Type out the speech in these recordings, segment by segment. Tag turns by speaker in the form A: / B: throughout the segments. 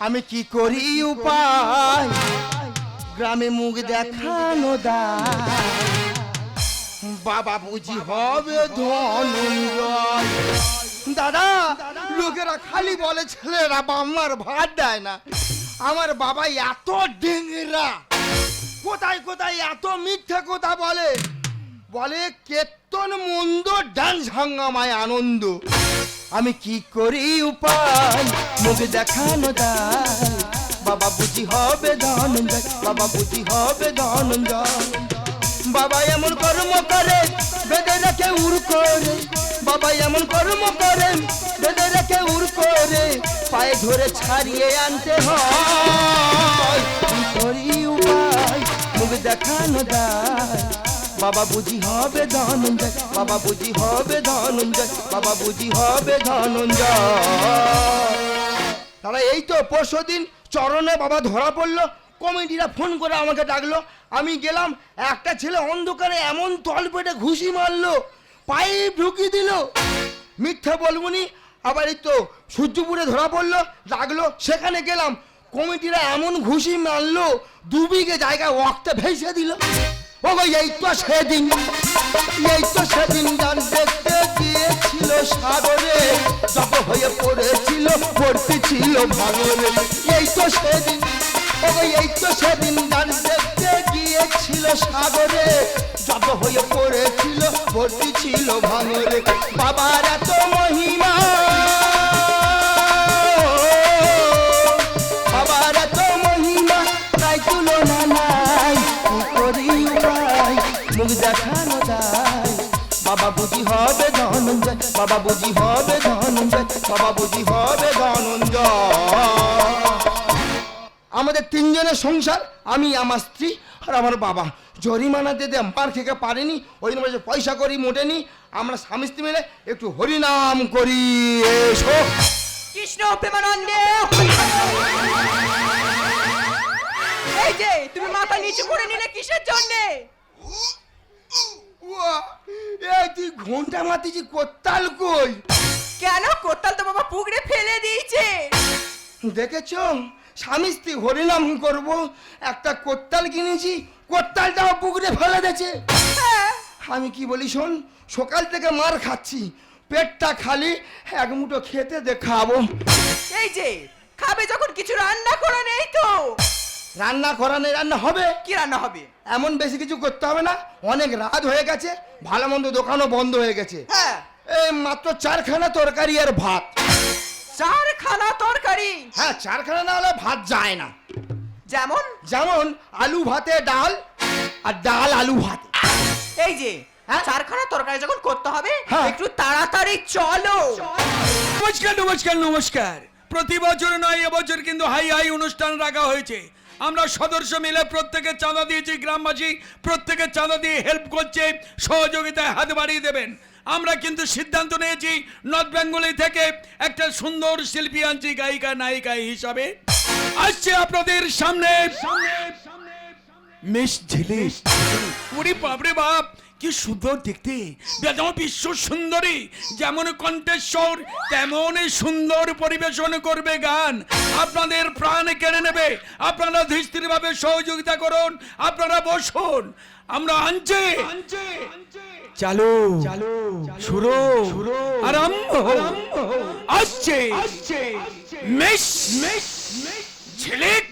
A: আমি কি করি উপায় গ্রামে মুখ দেখানো দায় বাবা বুঝি হবে ধনঞ্জয় দাদা লোকেরা খালি বলে ছেলেরা বাম্মার ভাত দেয় না আমার বাবা এত ডেঙ্গরা কোথায় কোথায় এত মিথ্যে কথা বলে বলে কীর্তন মন্দ ডান্স হাঙ্গামায় আনন্দ আমি কি করি উপায় মুখ দেখানো দায় বাবা বুঝি হবে ধনঞ্জয় বাবা বুঝি হবে ধনঞ্জয় বাবা এমন কর্ম করে বেঁধে রেখে উড় করে বাবা এমন কর্ম করে বেঁধে রেখে উড় করে পায়ে ধরে ছাড়িয়ে আনতে হয় কি করি উপায় মুখ দেখানো দায় বাবা বুঝি হবে ধনঞ্জয় বাবা বুঝি হবে ধনঞ্জয় বাবা বুঝি হবে ধনঞ্জয় দাদা এই তো পরশুদিন চরণে বাবা ধরা পড়লো কমিটিরা ফোন করে আমাকে ডাকলো আমি গেলাম একটা ছেলে অন্ধকারে এমন তলপেটে ঘুষি মারলো পাইপ ঢুকিয়ে দিল মিথ্যা বলবনি আবার এই তো সূর্যপুরে ধরা পড়লো ডাকলো সেখানে গেলাম কমিটিরা এমন ঘুষি মারলো 2 বিঘে জায়গা ওয়াক্তে ভেসে দিল ও ভাই এই তো সেদিন গান দেখতে গিয়েছিল সাগরে জব হয়ে পড়েছিল পড়তে ছিল ভাঙরে এই তো সেদিন গান দেখতে গিয়েছিল সাগরে জব হয়ে পড়েছিল পড়তে ছিল ভাঙরে বাবার এত মহিমা বাবার এত মহিমা তাই তুলনা নাই কি করি উপায় মুখ দেখানো দায় বাবা বুঝি হবে ধনঞ্জয় বাবা বুঝি হবে ধনঞ্জয় বাবা বুঝি হবে ধনঞ্জয় আমাদের 3 জনের সংসার আমি আমার স্ত্রী আর আমার বাবা জরিমানা দিতে মার খেতে পারেনি ওই জন্য পয়সা করি মোটেনি আমরা স্বামী স্ত্রী মিলে একটু হরিনাম করি এসো
B: কৃষ্ণ প্রেমানন্দে এই যে তুমি মাথা নিচু করে নিলে কিসের জন্য
A: এই তুই ঘন্টা মাতিছি কোত্তাল কই
B: কেন কোত্তাল তো বাবা পুকুরে ফেলে দিয়েছে
A: দেখেছো স্বামী স্ত্রী হরিনাম করব একটা কোত্তাল কিনেছি কোত্তালটাও পুকুরে ফেলে দিয়েছে আমি কি বলি শোন সকাল থেকে মার খাচ্ছি পেটটা খালি এক মুঠো খেতে দেখাবো
B: এই যে খাবে যখন কিছু রান্না করা নেই তো
A: রান্না করা নেই রান্না হবে
B: কি রান্না হবে
A: এমন বেশি কিছু করতে হবে না অনেক রাত হয়ে গেছে ভালো মন্দ দোকানও বন্ধ হয়ে গেছে
B: হ্যাঁ
A: এই মাত্র 4খানা তরকারি আর ভাত
B: 4খানা তরকারি
A: হ্যাঁ 4খানা না হলে ভাত যায় না
B: যেমন
A: যেমন আলু ভাতে ডাল আর ডাল আলু ভাত
B: এই যে
A: হ্যাঁ?
B: 4খানা তরকারি যখন করতে হবে
A: হ্যাঁ।
B: একটু তাড়াতাড়ি চলো
C: নমস্কার নমস্কার নমস্কার প্রতি বছর নয় এবছর কিন্তু হাই হাই অনুষ্ঠান রাখা হয়েছে আমরা সদস্য মিলে প্রত্যেকে চাঁদা দিয়েছি গ্রামবাসী প্রত্যেকে চাঁদা দিয়ে হেল্প করছে সহযোগিতায় হাত বাড়িয়ে দেবেন আমরা কিন্তু সিদ্ধান্ত নিয়েছি নর্থ বেঙ্গলি থেকে একটা সুন্দর শিল্পী আনছি গায়িকা নায়িকা হিসাবে আসছে আপনাদের সামনে মিস ঝিলিক ওরে বাপরে বাপ কি সুন্দর দেখতে যেমন বিশ্ব সুন্দরী যেমন কণ্ঠস্বর তেমনই সুন্দর পরিবেশন করবে গান আপনাদের প্রাণ কেড়ে নেবে আপনারা ধীরস্থিরভাবে সহযোগিতা করুন আপনারা বসুন আমরা আনছি চালু শুরু আরম্ভ আসছে মিস ঝিলিক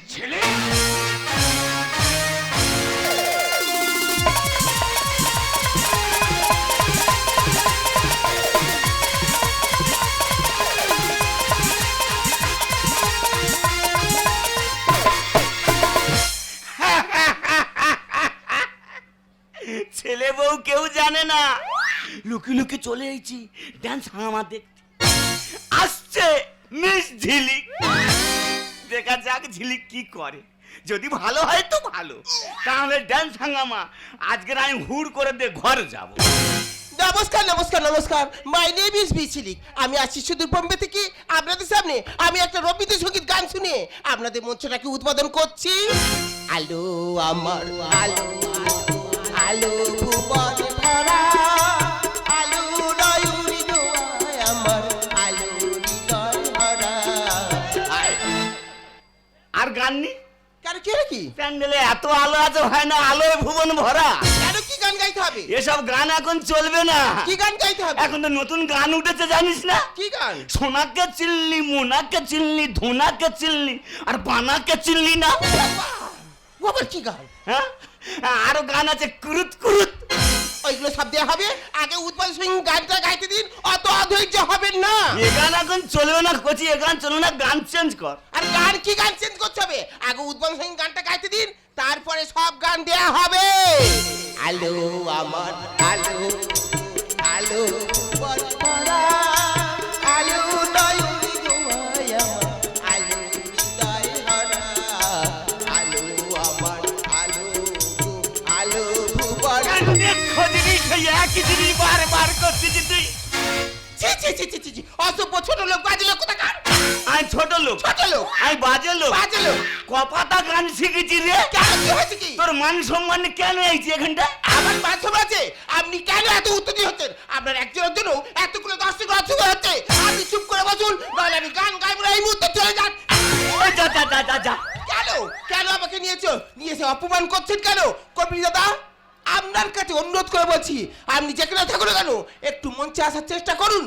D: ছেলে বউ কেউ জানে না লুকি লুকি চলে এসেছি ডান্স হাঙ্গামা দেখতে আসছে মিস ঝিলিক দেখা যাক ঝিলিক কি করে যদি ভালো হয় তো ভালো তাহলে ডান্স হাঙ্গামা আজকে আমি হুড় করে দিয়ে ঘরে যাব
E: নমস্কার নমস্কার নমস্কার মাই নেম ইজ বিচিলিক আমি আসছি সুদূর বোম্বে থেকে আপনাদের সামনে আমি একটা রবীন্দ্রসঙ্গীত গান শুনে আপনাদের মঞ্চটাকে উদ্বোধন করছি আলো আমার আলো আলো ভুবন ভরা আলো নয়ন দোয়ায় আমার আলো হৃদয় ভরা
D: আর গান নি
E: কেন কি হলো কি?
D: প্যান্ডেলে এত আলো আছে হয় না, আলোয় ভুবন ভরা।
E: কেন কি গান গাইতে হবে?
D: এসব গান এখন চলবে না।
E: কি গান গাইতে হবে?
D: এখন তো নতুন গান উঠেছে জানিস না?
E: কি গান?
D: সোনাকে চিনলি, মোনাকে চিনলি, ধোনাকে চিনলি, আর বানাকে চিনলি না।
E: ও আবার কি গান?
D: হ্যাঁ, আরো গান আছে কুরুত কুরুত।
E: ওইগুলো সব দেওয়া হবে, আগে উৎপল সিং গানটা গাইতে দিন, অত অধৈর্য হবেন না।
D: এ গান এখন চলবে না কচি, এ গান চলবে না, গান চেঞ্জ কর।
E: আর গান কি গান চেঞ্জ করতে হবে? আগে উৎপল সিং গানটা গাইতে দিন, তারপরে সব গান দেয়া হবে। আলো আমার আলো, আলো বরপরা, আলো নয়নি তোমায় আমার, আলো হৃদয় ভরা, আলো আমার আলো, আলো ভুবন।
D: খোঁজনি সেই একই জিনিস বারবার করছিস তুই।
E: ছি ছি ছি ছি ছি ছি, অসভ্য ছোট লোক, বাজে লোক কোথাকার।
D: আমি ছোট লোক,
E: ছোট লোক,
D: আমি বাজে লোক।
E: বাজে লোক।
D: কপাতা গান শিখেছি রে।
E: কেন কি হয়েছে কি?
D: তোর মান সম্মান কেন এইছি এখানটা?
E: আমার বাথরুম আছে, আপনি কেন এত উত্তেজিত হচ্ছেন? আপনার একজনের জন্য এতগুলো দর্শক অসুবিধা হচ্ছে। আপনি চুপ করে বসুন, নাহলে আমি গান গাইবো না, এই মুহূর্তে চলে যান।
D: ওই যা যা যা যা যা।
E: কেন কেন আমাকে নিয়েছে অপমান করছেন কেন? কবি দাদা, আপনার কাছে অনুরোধ করে বলছি, আপনি যেখানে থাকুন না কেন, একটু মঞ্চে আসার চেষ্টা করুন।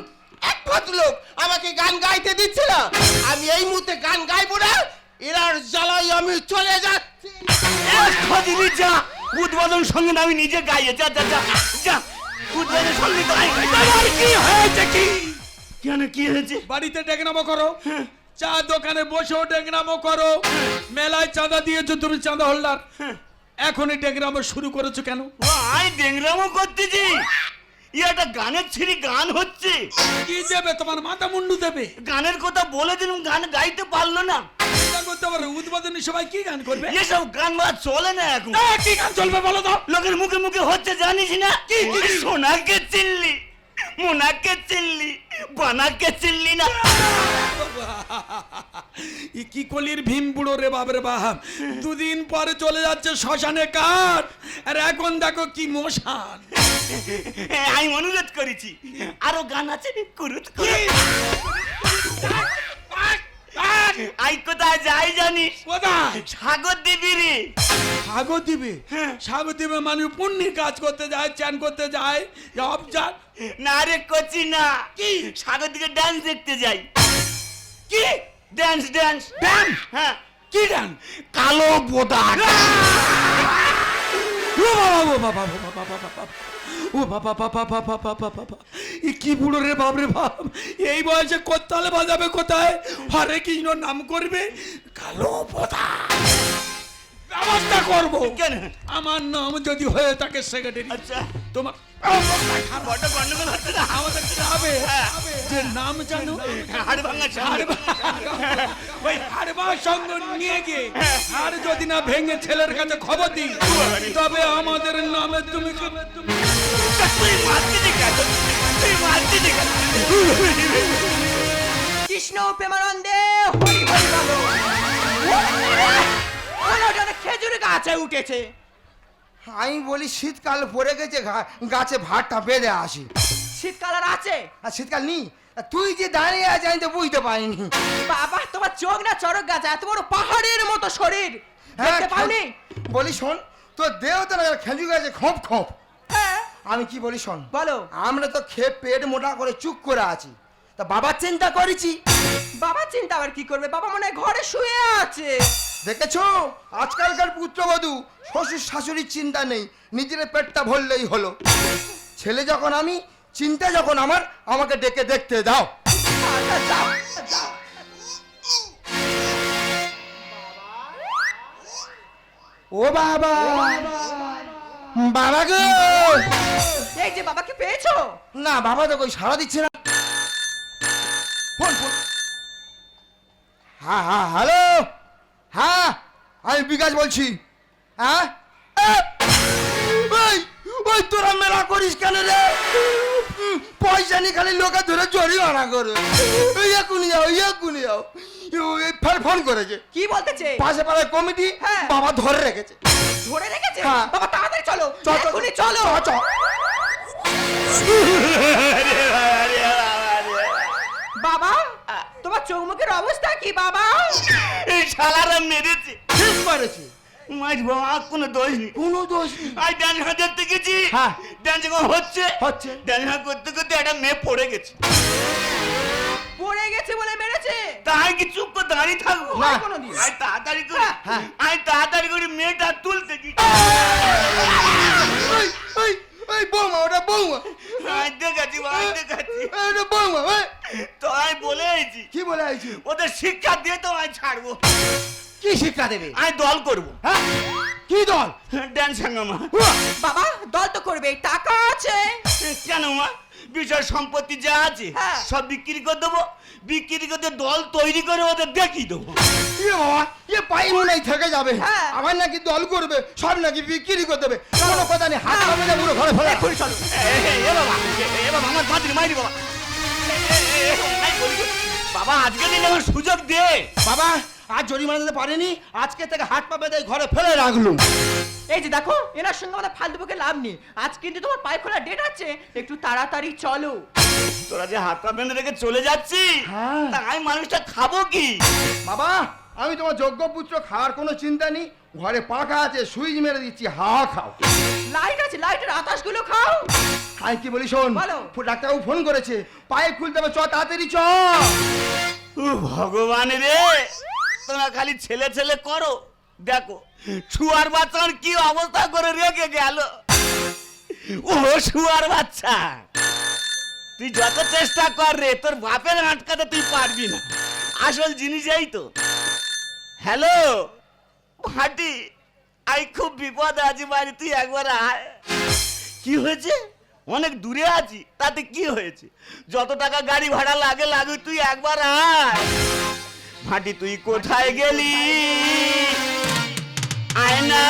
E: এক ভদ্রলোক আমাকে গান গাইতে দিচ্ছে না, আমি এই মুহূর্তে গান গাইবো না, এরার জ্বালাই আমি চলে যাচ্ছি।
D: খোঁজনি যা, উদ্বোধন সঙ্গে আমি নিজে গাইয়ে যা যা যা যা। উদ্বোধন সঙ্গে গাই। কি হয়েছে কি? কেন কি হয়েছে?
C: বাড়িতে ডেকনামো করো, চা দোকানে বসেও ডেকনামো করো, মেলায় চাঁদা দিয়েছো তুমি, চাঁদা হোল্ডার, এখনই ডেকনামো শুরু করেছো কেন?
D: ও আই ডেংরামো করতেছি। একটা গানের ছিরি গান হচ্ছে।
C: কি দেবে তোমার, মাথা মুন্ডু দেবে?
D: গানের কথা বলে দিলাম, গান গাইতে পারলো না।
C: এটা করতে পারো, উদ্বোধনী সবাই কি গান করবে?
D: এসব গান বা চলে না এখন।
C: কি গান চলবে বলো তো?
D: লোকের মুখে মুখে হচ্ছে জানিস না? কি সোনাকে চিনলি, মোনাকে চিনলি, বানাকে চিনলি না।
C: কি কলির ভীম বুড়ো রে বাবরে বাপ, দুদিন পরে চলে যাচ্ছে শ্মশানে কাঠ, আর এখন দেখো কি মশান।
D: আমি অনুরোধ করেছি, আরো গান আছে কুরুত আই কোথায় যাই জানিস?
C: কোথায়?
D: সাগর দিবি রে।
C: সাগর দিবে? সাগর দিবে মানুষ পুণ্যি কাজ করতে যায়, চান করতে যায়, অবজার।
D: না রে কচি না, কি সাগর দিকে ডান্স দেখতে যাই। কি ডান্স? Dance
C: dance?
D: হ্যাঁ।
C: কি ডান?
D: কালো বোদা।
C: ও বাবা, ও বাবা, ও বাবা, বাবা, বাবা, ও বাবা, বাবা, বাবা, বাবা, বাবা, এ কি বুড়ো রে বাপ রে বাপ, এই বয়সে কোত্তালে বাজাবে কোথায়, হরে কৃষ্ণ নাম করবে, কালো বোধা ব্যবস্থা করবো।
D: কেন?
C: আমার নাম যদি হয়ে থাকে সেক্রেটারি,
D: আচ্ছা
C: তোমার
D: বড় গন্ডগোল হচ্ছে না।
C: আমাদের যাবে যে নাম জানো,
D: হাড় ভাঙা
C: ওই হাড়বার সঙ্গ নিয়ে গিয়ে আর যদি না ভেঙে ছেলের কাছে খবর দিই, তবে আমাদের নামে তুমি
D: তুই মারতে দেখা, তুই মারতে দেখা।
B: কৃষ্ণ প্রেমানন্দে হরি হরি বলো। ওটা খেজুর গাছে উঠেছে।
A: আমি বলি শীতকাল পড়ে গেছে, গাছে ভাতটা বেঁধে আসি।
B: শীতকাল আর আছে?
A: আর শীতকাল নি, তুই যে দাঁড়িয়ে আছিস আমি তো বুঝতে পারিনি।
B: বাবা, তোমার চোখ না চড়ক গাছ, এত বড় পাহাড়ের মতো শরীর, দেখতে পাওনি?
A: বলি শোন, তোর দেহ তো না খেজুর গাছে খোপ খোপ।
B: হ্যাঁ,
A: আমি কি বলি শোন,
B: বলো।
A: আমরা তো খেয়ে পেট মোটা করে চুপ করে আছি, তা বাবার চিন্তা করেছি।
B: বাবা চিন্তা আবার কি করবে? বাবা মনে হয় ঘরে শুয়ে আছে।
A: দেখেছো আজকালকার পুত্রবধূ, শ্বশুর শাশুড়ির চিন্তা নেই, নিজের পেটটা ভরলেই হলো। ছেলে যখন আমি, চিন্তা যখন আমার, আমাকে ডেকে দেখতে দাও।
B: আচ্ছা, যাও, যাও।
A: ও বাবা, বাবা গো।
B: এই যে বাবাকে পেয়েছো?
A: না বাবা তো কই সাড়া দিচ্ছে না। Phone phone. হ্যাঁ হ্যাঁ, হ্যালো, হ্যাঁ আমি বিকাশ বলছি। হ্যাঁ ওই ওই তোরা মেলা করিস কেন রে? পয়সা নি খালি লোকে ধরে জরিমানা করে। এক্ষুনি যাও, এক্ষুনি যাও। ফের ফোন করেছে,
B: কি বলতেছে?
A: পাশে পাড়ায় কমিটি,
B: হ্যাঁ।
A: বাবা ধরে রেখেছে।
B: ধরে রেখেছে?
A: হ্যাঁ।
B: বাবা তাড়াতাড়ি চলো,
A: চ, চ,
B: এক্ষুনি চলো।
A: চ, চ।
B: বাবা, তোমার চৌমুখের অবস্থা কি বাবা?
D: এই শালারা মেরেছে।
A: ঠিক করেছে,
D: মাছ বাবা কোনো দোষ নেই।
A: কোনো দোষ নেই।
D: আজ ডান্স দেখতে গেছি,
A: হ্যাঁ।
D: ডান্স যখন হচ্ছে
A: হচ্ছে।
D: ডান্স করতে করতে একটা মেয়ে পড়ে গেছে।
B: পড়ে গেছে বলে মেরেছে?
D: তাই কি চুপ করে দাঁড়িয়ে থাকবো?
A: না।
B: কোনোদিন।
D: আই তাড়াতাড়ি করে,
A: হ্যাঁ।
D: আই তাড়াতাড়ি করে মেয়েটা তুলতে কি
A: ওই ওই ওই বৌমা, ওটা বৌমা,
D: আই দেখাচ্ছি ভাই দেখাচ্ছি।
A: ওটা বৌমা। ওই,
D: তো আমি বলে আইছি
A: কি বলে আইছি?
D: ওদের শিক্ষা দিয়ে তো আমি ছাড়বো।
A: কি শিক্ষা দেবে?
D: আমি দল করবো,
A: হ্যাঁ, কি দল?
D: ড্যান্স হাঙ্গামা।
B: বাবা দল তো করবে, টাকা আছে।
D: কেন মা, বিষয় সম্পত্তি যা আছে
B: হ্যাঁ।
D: সব বিক্রি করে দেবো, বিক্রি করে দল তৈরি করে ওদের দেখিয়ে দেবো।
A: এ বাবা, এ পাই মনে থেকে যাবে।
B: হ্যাঁ।
A: আবার নাকি দল করবে, সব নাকি বিক্রি করে দেবে। কোনো কথা নেই, হাত পাবে না, পুরো ঘরে ফেলে।
B: এক্ষুনি চলো।
D: এ বাবা, এ বাবা আমার বাঁধি মাইরি বাবা। বাবা আজকে দিন আমার সুযোগ দে।
A: বাবা, আজ জরিমানা দিতে পারেনি, আজকে থেকে হাত পা বেঁধে ঘরে ফেলে রাখলুম।
B: এই যে দেখো, এনার সঙ্গে আমাদের ফালতু বকে লাভ নেই। আজ কিন্তু তোমার পাইপ খোলা ডেট আছে, একটু তাড়াতাড়ি চলো।
D: তোরা যে হাত পা বেঁধে রেখে চলে যাচ্ছি,
A: হ্যাঁ।
D: তা আমি মানুষটা খাবো কি?
A: বাবা, আমি তোমার যোগ্য পুত্র, খাওয়ার কোনো চিন্তা নেই। ঘরে পাখা আছে, সুইচ মেরে দিচ্ছি, হাওয়া খাও।
B: লাইট আছে, লাইটের আতাশগুলো খাও।
A: আমি কি বলি শোন,
B: বলো।
A: ডাক্তারবাবু ফোন করেছে, পাইপ খুলতে হবে, চ তাড়াতাড়ি চ।
D: ও ভগবান রে, তোমরা খালি ছেলে ছেলে করো। দেখো শুয়ার বাচ্চার কি অবস্থা করে রেখে গেল। ও শুয়ার বাচ্চা, তুই যত চেষ্টা কর রে, তোর বাপের আটকাতে তুই পারবি না। আসল জিনিস এই তো। হ্যালো ভাটি, আমি খুব বিপদে আছি বাড়ি, তুই একবার আয়। কি হয়েছে? অনেক দূরে আছি, তাতে কি হয়েছে? যত টাকা গাড়ি ভাড়া লাগে লাগুক, তুই একবার আয়। ভাটি তুই কোথায় গেলি? আয় না,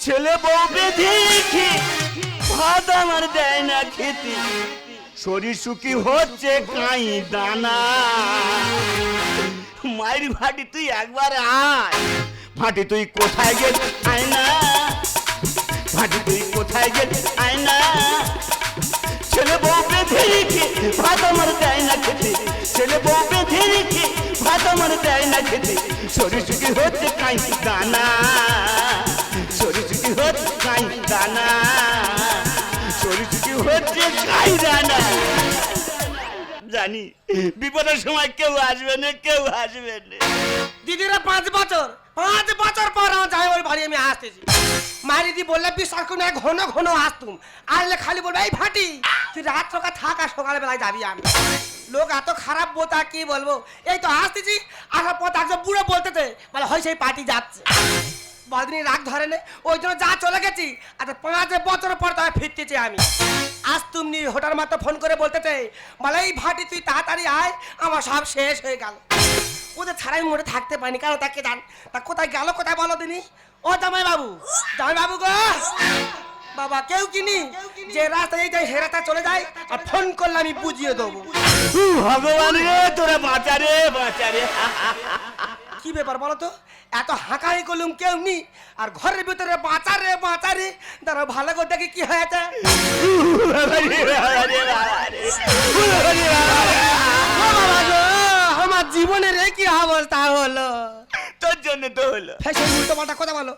D: ছেলে বউ দেখি ভাত আমার দেয় না খেতে, শরীর সুখী হচ্ছে কাই দানা। মায়ের ভাটি তুই একবার আয়। ভাটি তুই কোথায় গেলি? আয় না, ভাটি তুই কোথায় গেলি? আয় না, ছেলে বউ বেঁধে রেখে ভাত আমার দেয় না খেতে, ছেলে বউ বেঁধে রেখে ভাত আমার দেয় না খেতে, শরীর সুখী হচ্ছে কাই দানা, শরীর সুখী হচ্ছে কাই দানা, শরীর সুখী হচ্ছে কাই দানা। জানি বিপদের সময় কেউ আসবে না, কেউ আসবে না।
E: দিদিরা 5 বছর পর আমার যাই ওই বাড়ি আমি আসতেছি। মারিদি বললে বিশ্বাস করুন, ঘন ঘন আসতুম, আসলে খালি বলবে এই ভাটি তুই রাত সকাল থাক আর সকাল বেলায় যাবি। আমি লোক এত খারাপ বোতা, কি বলবো। এই তো আসতেছি, আসার পর একজন বুড়ো বলতেছে বলে হয় সেই পার্টি যাচ্ছে। বদিনই রাগ ধরে নে, ওই জন্য যা চলে গেছি। আচ্ছা 5 বছর পর তবে ফিরতেছি আমি। আজ তুমি হোটাল মাত্র ফোন করে বলতেছে বলে এই ভাটি তুই তাড়াতাড়ি আয়, আমার সব শেষ হয়ে গেল। ওদের ছাড়াই মোড়ে থাকতে পারিনি, কারণ তাকে জান তা কোথায় গেল, কোথায় বলো দিনি। ও জামাই বাবু, জামাই বাবু গো বাবা, কেউ কিনি যে রাস্তায় যাই সে রাস্তা চলে যায়, আর ফোন করলে আমি বুঝিয়ে দেবো।
D: ভগবান রে, তোরা বাঁচা রে, বাঁচা রে।
E: কি ব্যাপার বলো তো, এত হাঁকাই করলুম কেউ নি, আর ঘরের ভিতরে বাঁচা রে বাঁচা রে। দাঁড়া ভালো করে দেখি কি হয়েছে। ও বাবা গো, আমার জীবনের এই কি অবস্থা হলো।
D: তোর জন্য তো হলো।
E: ফ্যাশন উল্টো পাল্টা কথা বলো।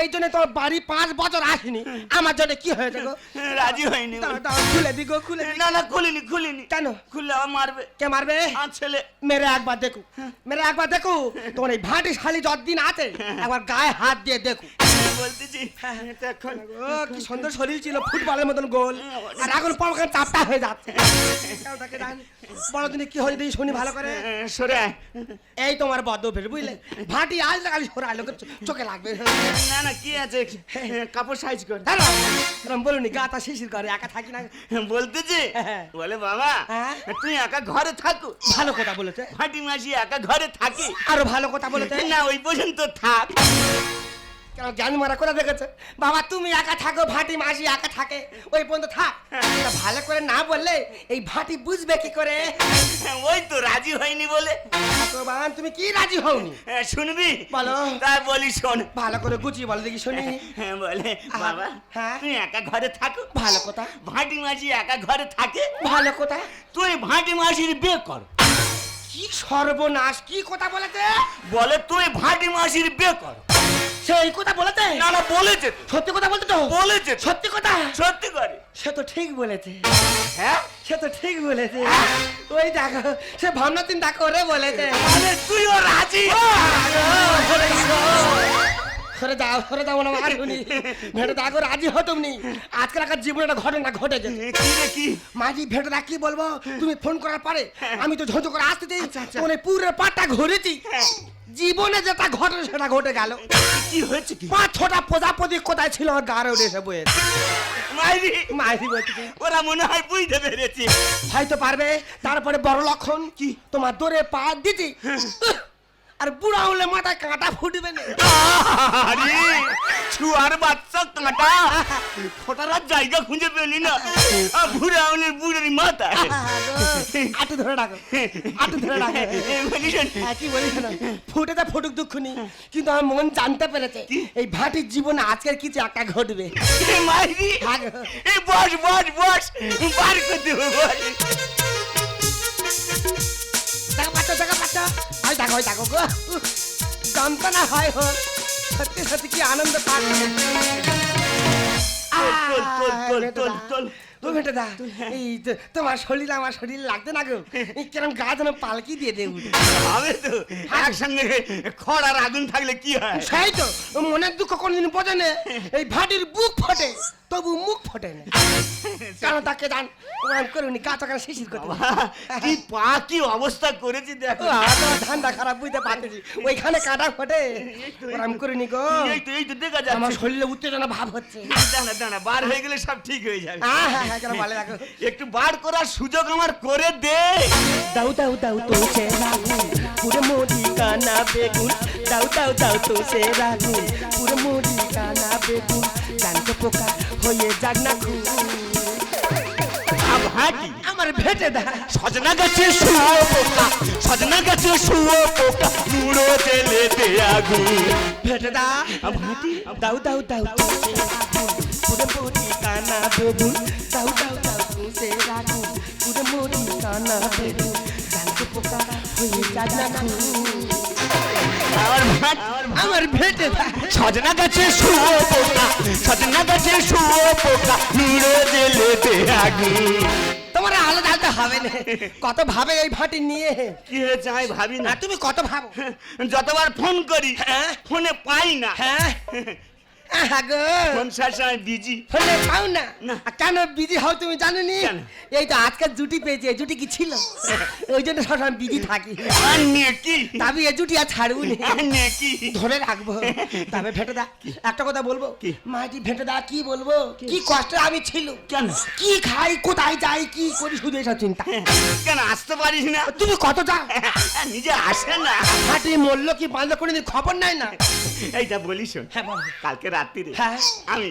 E: এই জন্য তোমার বাড়ি 5 বছর আসেনি, আমার জন্য কি হয়েছে গো?
D: রাজি হয়নি।
E: দাঁড়াও, দাঁড়াও, খুলে দি গো, খুলে দি।
D: না না, খুলিনি।
E: কেন?
D: খুললে আমার মারবে।
E: কে মারবে?
D: আর ছেলে
E: মেরে একবার দেখো, মেরে একবার দেখো। তোমার এই ভাটি শালি যতদিন আছে একবার গায়ে হাত দিয়ে দেখো।
D: বলতেছি তো এখন
E: ও কি সুন্দর শরীর ছিল, ফুটবলের মতন গোল, আর এখন পরখান চাপটা হয়ে যাচ্ছে। ওটাকে জান বড় দিনে কি হয়ে দিই শুনি ভালো করে।
D: সরে আয়।
E: এই তোমার বদ্ধ ফের বুঝলে, ভাটি আজ না খালি সরে আলো চোখে লাগবে।
D: না না, কি আছে, কাপড় সাইজ কর।
E: এরকম বলুনি, গাটা শিশির করে, একা থাকি না।
D: বলতেছি
E: হ্যাঁ।
D: বলে বাবা
E: হ্যাঁ?
D: তুই একা ঘরে থাকো।
E: ভালো কথা বলেছে,
D: ফাটি মাসি একা ঘরে থাকে।
E: আরো ভালো কথা বলেছে।
D: না ওই পর্যন্ত থাক।
E: কেন জ্ঞান মারা করে দেখেছে বাবা, তুমি একা থাকো, ভাটি মাসি একা থাকে, ওই পর্যন্ত থাক। তা ভালো করে না বললে এই ভাটি বুঝবে কি করে?
D: ওই তো রাজি হয়নি বলে।
E: ভগবান, তুমি কি রাজি হওনি?
D: শুনবি
E: বলো।
D: তাই বলি শোন।
E: ভালো করে গুছিয়ে বলো দেখি শুনি।
D: বলে বাবা
E: হ্যাঁ?
D: তুই একা ঘরে থাকো।
E: ভালো কথা,
D: ভাটি মাসি একা ঘরে থাকে।
E: ভালো কথা।
D: তুই ভাটি মাসির বিয়ে কর।
E: কি কি সর্বনাশ, কি কথা বলেছে?
D: বলে তুমি ভাটি মাসির বিয়ে করো।
E: সে এই কথা বলেছে?
D: না না, বলেছে তো।
E: সত্যি কথা বলতে তো?
D: বলেছে তো।
E: সত্যি কথা?
D: সত্যি করে।
E: সে তো ঠিক বলেছে।
D: হ্যাঁ,
E: সে তো ঠিক বলেছে। ওই দেখো, সে ভাবনাতিন দেখো রে বলেছে।
D: আরে তুইও রাজি?
E: সরে যাও না মারুনি। ভেটে দেখো রাজি হতমনি। আজকালকার জীবনে একটা ঘটনা ঘটে গেছে।
D: কি রে কি?
E: মাঝি ভেটে কি বলবো, তুমি ফোন করার পরে আমি তো ঝোঁঝো করে আসতেছি, মানে পুরো পাটা ঘুরেছি। জীবনে যেটা ঘটে সেটা ঘটে গেল।
D: কি হয়েছে কি?
E: 5-6টা প্রজাপতি কোথায় ছিল আমার গাড়ে উঠে এসে বয়েছে।
D: মাইরি,
E: মাঝি বলছি
D: ওরা মনে হয় বুঝতে পেরেছে।
E: হয়তো পারবে। তারপরে বড় লক্ষণ কি, তোমার দৌড়ে পা দিতি আর বুড়া হলে মাথায় কাঁটা ফুটবে না।
D: আরে ছুয়ার বাচ্চা কাঁটা ফোটার আর জায়গা খুঁজে পেলি না। আর বুড়া হলে বুড়ের মাথা।
E: আটু ধরে ডাকো, আটু ধরে ডাকো। কি বলিস না, ফুটেতে ফুটুক দুঃখ নেই, কিন্তু আমার মন জানতে পেরেছে এই ভাটির জীবনে আজকের কিছু একটা ঘটবে।
D: মাইরি, এই বস বস বস, বার করতে হবে বস।
E: দেখা পাচ্ছ, দেখা পাচ্ছ? ওই দেখো, ওই দেখো গো, যন্ত্রণা হয় হোক, সত্যি সত্যি কি আনন্দ পাক।
D: তোল তোল তোল তোল তোল।
E: ও বেটা দা, এই তোমার শরীর আমার শরীর লাগতে না গো, এই কিরম গা যেন পালকি দিয়ে দেব।
D: হবে তো, একসঙ্গে খড় আর আগুন থাকলে কি হয়?
E: সেই তো, মনের দুঃখ কোনদিন বোঝে না। এই ভাটির বুক ফটে তবু মুখ ফটে না। কেন তাকে জান ওরকম করুনি, গা টাকা শিশির করতে।
D: কি পা কি অবস্থা করেছি দেখো।
E: ঠান্ডা খারাপ বুঝতে পারতেছি, ওইখানে কাটা ফটে ওরকম করুনি গো।
D: এই তো দেখা
E: আমার
D: যাচ্ছে।
E: শরীরে উত্তেজনা ভাব হচ্ছে।
D: দাঁড়া দাঁড়া, বার হয়ে গেলে সব ঠিক হয়ে যাবে।
E: হ্যাঁ হ্যাঁ হ্যাঁ, কেন ভালো লাগো।
D: একটু বার করার সুযোগ আমার করে দে।
E: দাও দাও দাও তো সে রাগুন, পুরো মুড়ি কানা বেগুন। দাও দাও দাও তো সে রাগুন, পুরো মুড়ি কানা বেগুন। জানতে পোকা হয়ে যাক না খুন।
D: ভাটি
E: আমার ভেটে দা,
D: সজনা গাছে শুয়ো পোকা, সজনা গাছে শুয়ো পোকা, মুড়ো জেলে দে আগুন।
E: ভেটে দা
D: ভাটি
E: দাও দাও দাও তো সে রাগুন, পুরো মুড়ি কানা বেগুন। দাও দাও দাও তো সে রাগুন, পুরো মুড়ি কানা বেগুন। জানতে পোকা হয়ে যাক না খুন।
D: আমার ভাটি
E: আমার ভেটে দা,
D: সজনা গাছে শুয়ো পোকা, সজনা গাছে শুয়ো পোকা, মুড়ো জেলে দে আগুন।
E: তোমার আলাদা আলাদা হবে না। কত ভাবে এই ভাটি নিয়ে।
D: কি হয়েছে আমি ভাবি না।
E: না তুমি কত ভাবো।
D: যতবার ফোন করি
E: হ্যাঁ?
D: ফোনে পাই না।
E: হ্যাঁ গো,
D: ফোন সবসময় বিজি।
E: ফোনে পাও না।
D: না।
E: আর কেন বিজি হও তুমি জানো নি?
D: কেন?
E: এই তো আজকাল জুটি পেয়েছে, এই জুটি কি ছিল? ওই জন্য সবসময় বিজি থাকি।
D: আর নেকি
E: তবে এই জুটি আর ছাড়বো না,
D: আর নেকি
E: ধরে রাখবো। তবে ভেটে দা একটা কথা বলবো,
D: কি?
E: মাটি ভেটে দা কি বলবো, কি কষ্টে আমি ছিল।
D: কেন?
E: কি খাই, কোথায় যাই, কি করি, শুধু এসব চিন্তা।
D: কেন আসতে পারিস না?
E: তুমি কত যাও?
D: নিজে আসে না।
E: হাঁটি মরলো কি বাঁধলো কোনোদিন খবর নাই না।
D: এইটা বলিস শোন।
E: হ্যাঁ বলো।
D: কালকে রাত্রিরে
E: হ্যাঁ।
D: আমি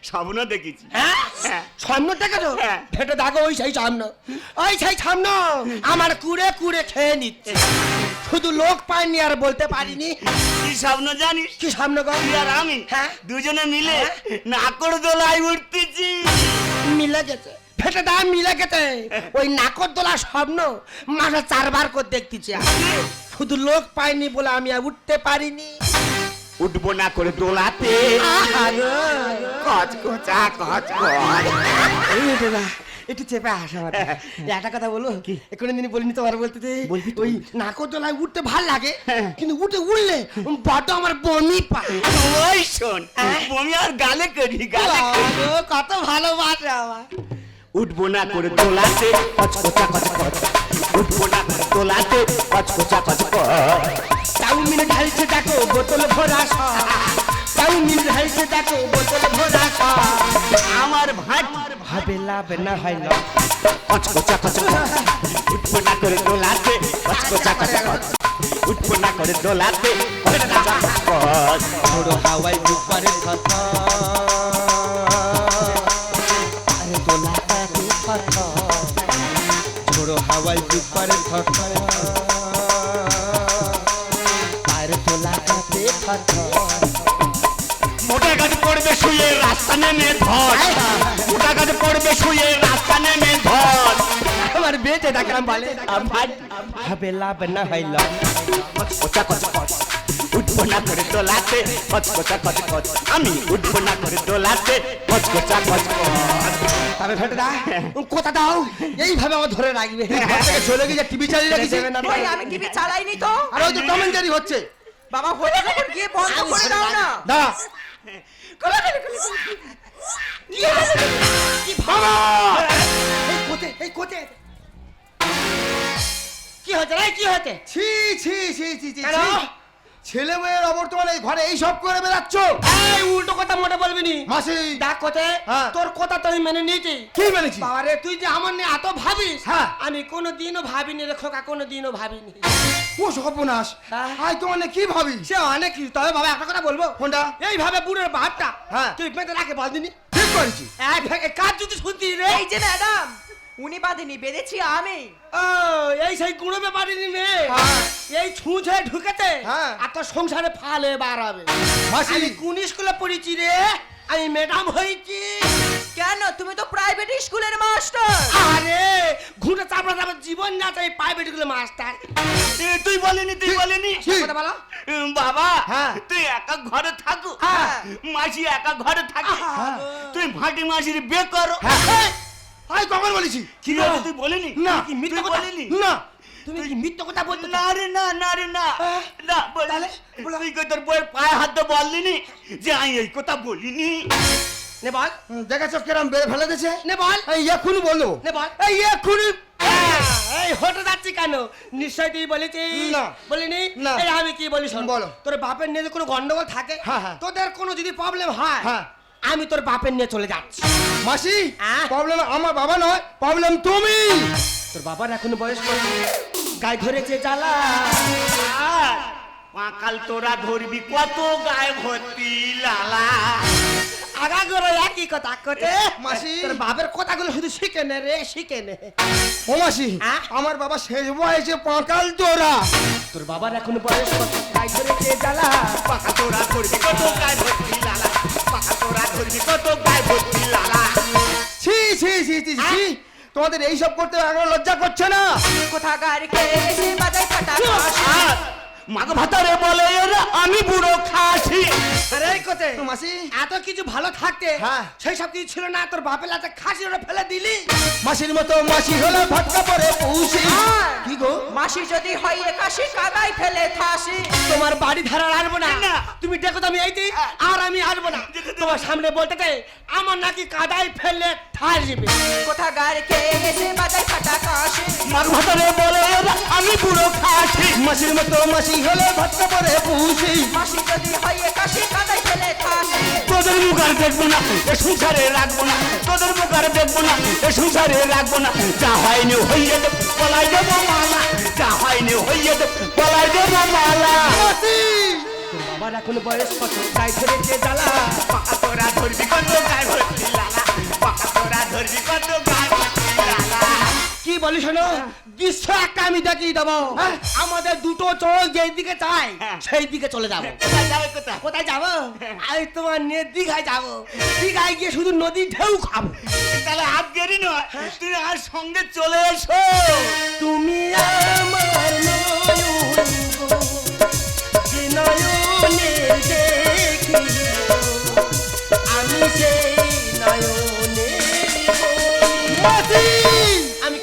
D: স্বপ্ন দেখেছি।
E: হ্যাঁ?
D: হ্যাঁ।
E: সামনে দেখেছো?
D: হ্যাঁ।
E: ভেটে দেখো, ওই সেই সামনে, ওই সেই সামনে আমার কুড়ে কুড়ে খেয়ে নিচ্ছে। শুধু লোক পাইনি আর বলতে পারিনি।
D: কি স্বপ্ন জানিস?
E: কি সামনে গো?
D: তুই আর আমি
E: হ্যাঁ।
D: দুজনে মিলে নাকড় দোলায় উঠতেছি।
E: মিলে গেছে ভেটে দা, মিলে গেছে। ওই নাকরদোলা স্বপ্ন মাসে 4 বার করে দেখতেছি। শুধু লোক পাইনি বলে আমি আর উঠতে পারিনি।
D: উঠবো না করে দোলাতে
E: আহা গো।
D: কচ কোচা কচ কচ।
E: এই ভেটে দা, একটু চেপে আসা মাথা। একটা কথা বলো, কোনোদিন বলিনি তোমার বলতে। ওই নাকরদোলায় উঠতে ভাল লাগে, কিন্তু উঠলে বড্ড আমার বমি পায়।
D: ওই শোন, বমি আর গালে করি গালে করি।
E: ও, কত ভালোবাসে আমার।
D: উঠবো না করে দোলাতে কচকচা কচকচ, উঠবো না করে দোলাতে কচকচা কচকচ।
E: চাউমিন ঢালছে দেখো বোতল ভরা সব, চাউমিন ঢালছে দেখো বোতল ভরা সব।
D: আমার ভাট
E: ভাবে লাভ না হয় না।
D: কচকচা কচকচ, উঠবো না করে দোলাতে কচকচা কচকচ, উঠবো না করে দোলাতে কচকচা কচকচ।
E: ছোড়ো হাওয়ায় দুপারে কথা, আরে দোলাতে কথা, ছোড়ো হাওয়ায় দুপারে কথা, আর দোলাতে কথা।
D: মোটা গাছ পড়বে শুয়ে রাস্তা নেমে ধর, মোটা গাছ পড়বে শুয়ে রাস্তা নেমে ধর।
E: আমার বেটে ডাকলাম বলে হবে লাভ না হইল
D: কচকচা কচকচ উঠবো না করে দোলাতে কচকচা কচকচ আমি উঠবো না করে দোলাতে কচকচা কচকচ
E: তবে ফেটে দা কথা দাও এইভাবে আমার ধরে রাখবে
A: চলে গিয়ে টিভি চালিয়ে রেখেছে
B: কই, আমি টিভি চালাইনি তো।
A: আর ওই তো কমেন্টারি হচ্ছে
B: বাবা হয়ে যখন গিয়ে বন্ধ করে দাও না।
A: দা
E: এই কোতে কি হচ্ছে রে কি হচ্ছে
A: ছি ছি ছি ছি ছি
E: কেন?
A: ছি। ছেলে মেয়ের অবর্তমান এই ঘরে এই সব করে বেড়াচ্ছ
E: এই উল্টো কথা মোটে বলবি নি
A: মাসি
E: ডাক কোতে
A: হ্যাঁ।
E: তোর কথা তো আমি মেনে নিয়েছি
A: কি মেনেছি
E: বাবারে তুই যে আমার নিয়ে এত ভাবিস
A: হ্যাঁ।
E: আমি কোনোদিনও ভাবিনি রে খোকা কোনোদিনও ভাবিনি
A: ও সর্বনাশ
E: হ্যাঁ।
A: আই তোমার নিয়ে কি ভাবি
E: সে অনেক কিছু তবে বাবা একটা কথা বলবো
A: কোনটা
E: এইভাবে বুড়োর বাপটা
A: হ্যাঁ।
E: তুই পেতে রাখে বলদিনি
A: ঠিক করেছি
E: এক কাজ যদি শুনতি রে
B: এই যে ম্যাডাম, উনি বাঁধেনি, বেঁধেছি আমি।
E: ও এই সেই গুঁড়ো ব্যাপারিনি মেয়ে
A: হ্যাঁ।
E: এই ছুঁচে ঢুকেতে
A: হ্যাঁ।
E: আর তোর সংসারে ফালে বার হবে
A: মাসি
E: আমি কোন স্কুলে পড়েছি রে আমি ম্যাডাম হয়েছি
B: কেন, তুমি তো প্রাইভেট স্কুলের মাস্টার।
E: আরে ঘুরে চাপড়া চাপড়া জীবন না চাই প্রাইভেট স্কুলে মাস্টার
D: তুই বলিনি
A: কি?
E: কথা বলো
D: বাবা
A: হ্যাঁ।
D: তুই একা ঘরে থাকো
E: হ্যাঁ।
D: মাসি একা ঘরে থাকে
A: হ্যাঁ।
D: তুই ভাটি মাসির বিয়ে করো
A: আই কখন বলেছি
D: কি হয়েছে তুই বলিনি
A: না।
E: কি মিথ্যে
D: তুই
E: কথা?
D: বলিনি
A: না
E: তুমি কি মিথ্যে কথা বলতে
D: না রে না না রে না না তাহলে তুই কই তোর বইয়ের পায়ে হাত দিয়ে বললিনি যে আমি এই কথা বলিনি
E: নে বল
A: দেখেছ কেরাম বেড়ে ফেলে দিয়েছে
E: নে বল
A: এই এক্ষুনি বলো
E: নে বল
A: এই এক্ষুনি
E: এই হতে যাচ্ছি কেন নিশ্চয় তুই বলেছিস
A: না।
E: বলিনি
A: না।
E: এই আমি কি বলি শোন
A: বলো।
E: তোর বাপের নিয়ে যদি কোনো গন্ডগোল থাকে
A: হ্যাঁ, হ্যাঁ।
E: তোদের কোনো যদি প্রবলেম হয়
A: হ্যাঁ।
E: আমি তোর বাপের নিয়ে চলে যাচ্ছি
A: মাসি
E: হ্যাঁ?
A: প্রবলেম আমার বাবা নয় প্রবলেম তুমি
E: তোর বাবার এখন বয়স কত গায়ে ধরেছে জ্বালা
D: আর পাকাল তোরা ধরবি কত গায়ে ভর্তি লালা
E: আগা করে একই কথা কোতে
A: মাসি।
E: তোর বাপের কথাগুলো শুধু শিখে নে রে শিখে নে
A: ও মাসি
E: হ্যাঁ?
A: আমার বাবা শেষ বয়সে পাকাল তোরা
E: তোর বাবার এখন বয়স কত গায়ে ধরেছে জ্বালা
D: পাকা তোরা ধরবি কত গায়ে ভর্তি লালা পাকা তোরা ধরবি কত গায়ে ভর্তি লালা
A: ছি ছি ছি ছি ছি তোমাদের এইসব করতে এখন লজ্জা করছে না
B: কোথাকার কে এসে বাজায় ফাটা কাশি।
D: আর মাগ ভাতারে বলে এরা আমি বুড়ো খাসি
E: আরে এই কোতে
A: তো মাসি
E: এত কিছু ভালো থাকতে
A: হ্যাঁ।
E: সেই সব কিছু ছিল না তোর বাপের লাতে খাসি ওরা ফেলে দিলি
A: মাসির মতো মাসি হলে ভাটকা পরে পুষি
B: হ্যাঁ।
A: কি গো
B: মাসি যদি হয় একাশি, কাদায় ফেলে থাসি।
E: তোমার বাড়ি ধারা আসবো না
D: না।
E: তুমি দেখো তো আমি এইটি আর আমি আসবো না তোমার সামনে বলতে দে আমার নাকি কাদায় ফেলে ঠাসবে
B: কোথাকার কে এসে বাজায় ফাটা কাশি।
D: মাগ ভাতারে বলে এরা আমি বুড়ো খাসি
A: মাসির মতো মাসি হলে ভাটকা পরে পুষি
B: মাসি যদি হয় একাশি, কাদায় ফেলে থাসি।
D: তোদের মুখ আর দেখবো না এ সংসারে রাখবো না তোদের মুখ আর দেখবো না এ সংসারে রাখবো না যা হয়নি হইয়ে দেব বলাই দেবো মালা যা হয়নি হইয়ে দেব বলাই দেবো মালা
A: মাসি
E: তোর বাবার এখন বয়স কত গায়ে ধরেছে জ্বালা
D: পাকা তোরা ধরবি কত গায়ে ভর্তি লালা পাকা তোরা ধরবি কত গায়ে ভর্তি লালা
E: কি বলি শোনো দৃশ্য একটা আমি দেখিয়ে দেবো আমাদের দুটো চোখ যেই দিকে চাই
D: হ্যাঁ।
E: সেই দিকে চলে যাবো
D: কোথায় যাবে কোথায়
E: কোথায় যাবো আমি তোমার নিয়ে দীঘায় যাবো দীঘায় গিয়ে শুধু নদীর ঢেউ খাবো
D: তাহলে আজ দেরি নয় তুই আর সঙ্গে চলে এসো
E: তুমি আমার নয়ন গো, যে নয়নে দেখি গো, আমি সেই নয়নে
A: মাসি
E: আমি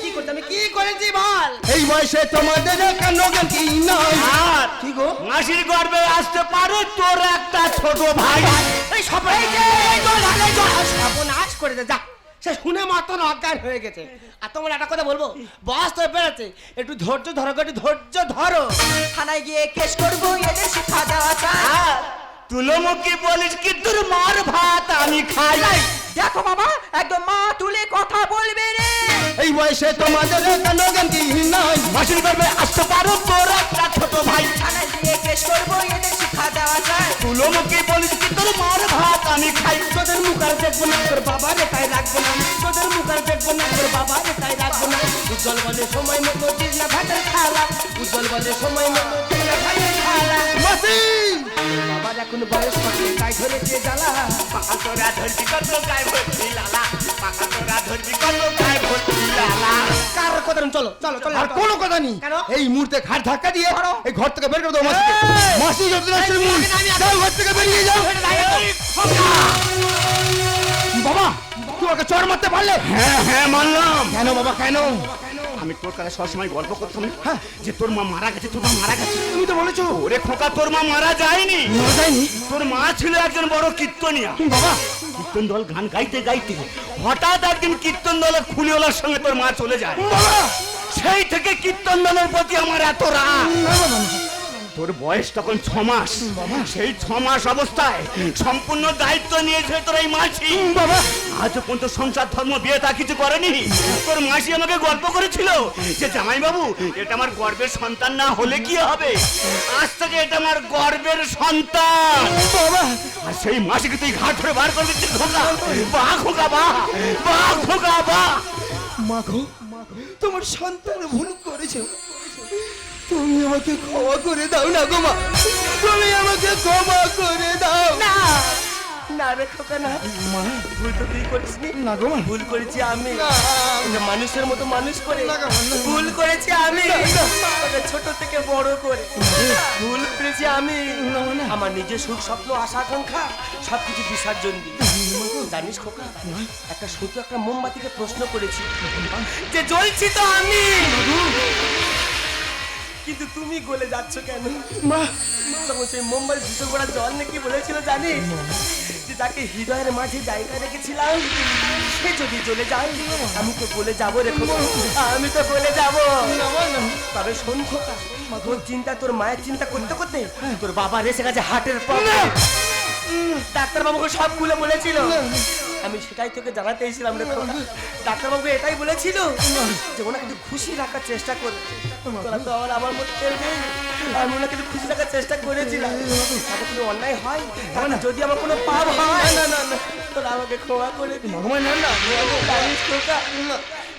E: কি করেছি বল
A: এই বয়সে তোমাদের কেন কি নয়
D: আর
A: কি গো
D: মাসির গর্বে আসতে পারে তোর একটা ছোট ভাই
E: এই সবাই সর্বনাশ করে দে যা সে শুনে মতন অজ্ঞান হয়ে গেছে আর তোমার একটা কথা বলবো বয়স তো বেড়েছে একটু ধৈর্য ধরো একটু ধৈর্য ধরো
B: থানায় গিয়ে কেস করবো, এদের শিক্ষা দেওয়া চাই।
D: তুলোমুখী বলিস কি তোর মার ভাত আমি খাই
B: দেখো বাবা, একদম মা তুলে কথা বলবে রে।
A: এই বয়সে তোমাদের কেন কি নয়
D: মাসির গর্বে আসতে পারো তোর একটা ছোট ভাই
B: থানায় গিয়ে কেস করবো, এদের শিক্ষা দেওয়া চাই।
D: তুলোমুখী বলিস কি তোর মার ভাত আমি খাই
E: তোদের মুখ আর দেখবো না তোর বাবারে তাই রাখবো না তোদের মুখ আর দেখবো না তোর বাবারে তাই রাখবো না উজ্জ্বল বলে সময় মতো দিস না ভাতের খালা উজ্জ্বল বলে সময় মতো দিস না ভাতের খালা
A: মাসি
E: বাবার
B: এখন বয়স কত তাই ধরেছে জ্বালা
D: পাকা তোরা ধরবি কত গায়ে ভর্তি লালা, পাকা তোরা ধরবি কত গায়ে ভর্তি লালা।
B: কার কথা নেই, চলো চলো চলো
A: আর কোনো কথা নেই।
B: কেন?
A: এই মুহূর্তে ঘাট ধাক্কা দিয়ে
B: ধরো।
A: এই ঘর থেকে বের করে দাও মাসিকে।
B: এই!
A: মাসি যত রাষ্ট্রের মূল,
B: আমি
A: যাও ঘর থেকে বেরিয়ে যাও। বাবা তুই ওকে চড় মারতে পারলে?
D: হ্যাঁ হ্যাঁ মানলাম।
A: কেন বাবা কেন?
D: আমি তোর কাছে সবসময় গল্প করতাম না, যে তোর মা মারা গেছে, তোর মা মারা গেছে।
A: তুমি তো বলেছো।
D: ওরে খোকা, তোর মা মারা যায়নি।
A: না যায়নি
D: তোর মা ছিল একজন বড় কীর্তনিয়া।
A: বাবা।
D: কীর্তন দল গান গাইতে গাইতে হঠাৎ একদিন কীর্তন দলের খুলিওয়ালার সঙ্গে তোর মা চলে যায়।
A: বাবা
D: সেই থেকে কীর্তন দলের প্রতি আমার এত রাগ।
A: না বাবা না।
D: তোর বয়স তখন 6 মাস। সেই 6 মাস অবস্থায় সম্পূর্ণ দায়িত্ব নিয়েছে তোর এই মাসি।
A: বাবা
D: আজও পর্যন্ত সংসার ধর্ম বিয়ে তা কিছু করেনি। তোর মাসি আমাকে গল্প করেছিল যে জামাই বাবু, এটা আমার গর্বের সন্তান না হলে কি হবে, আজ থেকে এটা আমার গর্বের সন্তান।
A: বাবা
D: আর সেই মাসিকে তুই ঘাট ধরে বার করে দিচ্ছিস। খোকা বা, খোকা বা, বা খোকা বা।
A: মাগো তোমার সন্তান ভুল করেছে, তুমি আমাকে ক্ষমা করে দাও না গো মা, তুমি আমাকে ক্ষমা করে দাও।
E: না না রে খোকা না,
A: মা
E: ভুল তো তুই করিসনি।
A: না গো মা।
E: ভুল করেছি আমি,
A: না।
E: তোকে মানুষের মতো মানুষ করে
A: না গো, না।
E: ভুল করেছি আমি, তোকে ছোট থেকে বড় করে ভুল করেছি আমি। আমার নিজের সুখ স্বপ্ন আশা আকাঙ্ক্ষা সবকিছু বিসর্জন দিই। জানিস খোকা, একটা শুধু একটা মোমবাতিকে প্রশ্ন করেছি যে জ্বলছি তো আমি, কিন্তু তুমি গলে যাচ্ছ কেন?
A: মা
E: তখন সেই মোমবাতি ভিতর পড়া জল নাকি বলেছিল জানিস, যে যাকে হৃদয়ের মাঝে জায়গা রেখেছিলাম সে যদি চলে যায় আমি তো বলে যাবো রে খোকা, আমি তো বলে যাবো। তবে শোন খোকা, তোর চিন্তা, তোর মায়ের চিন্তা করতে করতে তোর বাবা এসে গেছে হার্টের প্রবলেম। ডাক্তারবাবুকে সব খুলে বলেছিল, আমি সেটাই তোকে জানাতে এসেছিলাম রে খোকা। ডাক্তারবাবু এটাই বলেছিল যে ওনাকে একটু খুশি রাখার চেষ্টা করে। তোরা তো আমার মধ্যে নেই, আমি ওনাকে একটু খুশি রাখার চেষ্টা করেছিলাম। তাতে কোনো অন্যায় হয়, তাহলে যদি আমার কোনো পাপ হয়, না না না, তোরা আমাকে ক্ষমা করে দিই।
A: ভগবান না না
E: জানিস খোকা,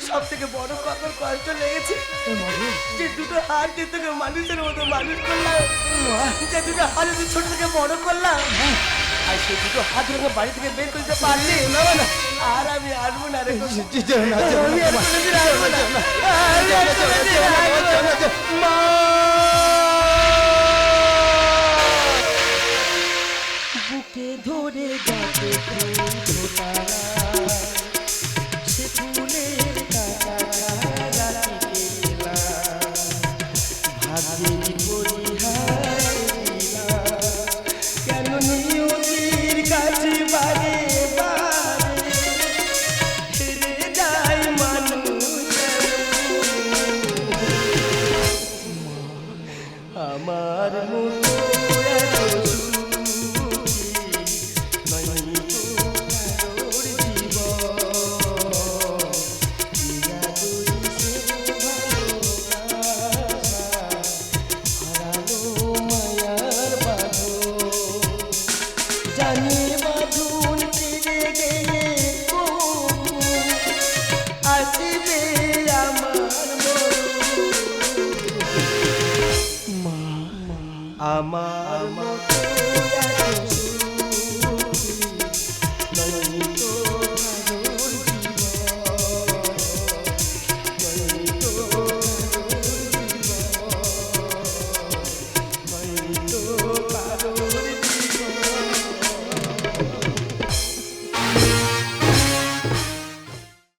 E: সব থেকে বড় কত কষ্ট লেগেছে যে দুটো হাত দিয়ে তোকে মানুষের মতো মানুষ করলাম, যে দুটো হাত দিয়ে ছোট থেকে বড় করলাম, আর সেই দুটো হাত ধরে বাড়ি থেকে বের করতে পারলি না, আর আমি আসবো না রে খোকা। আমি আর কোনোদিন আসবো না, আমি আর কোনোদিন আসবো না। মা! বুকে ধরে যাবে সে ফুলের ভাগ্যের পরিহার কেন নিয়তির কাছে বারে বারে হেরে যায় মানুষ, আমার মতো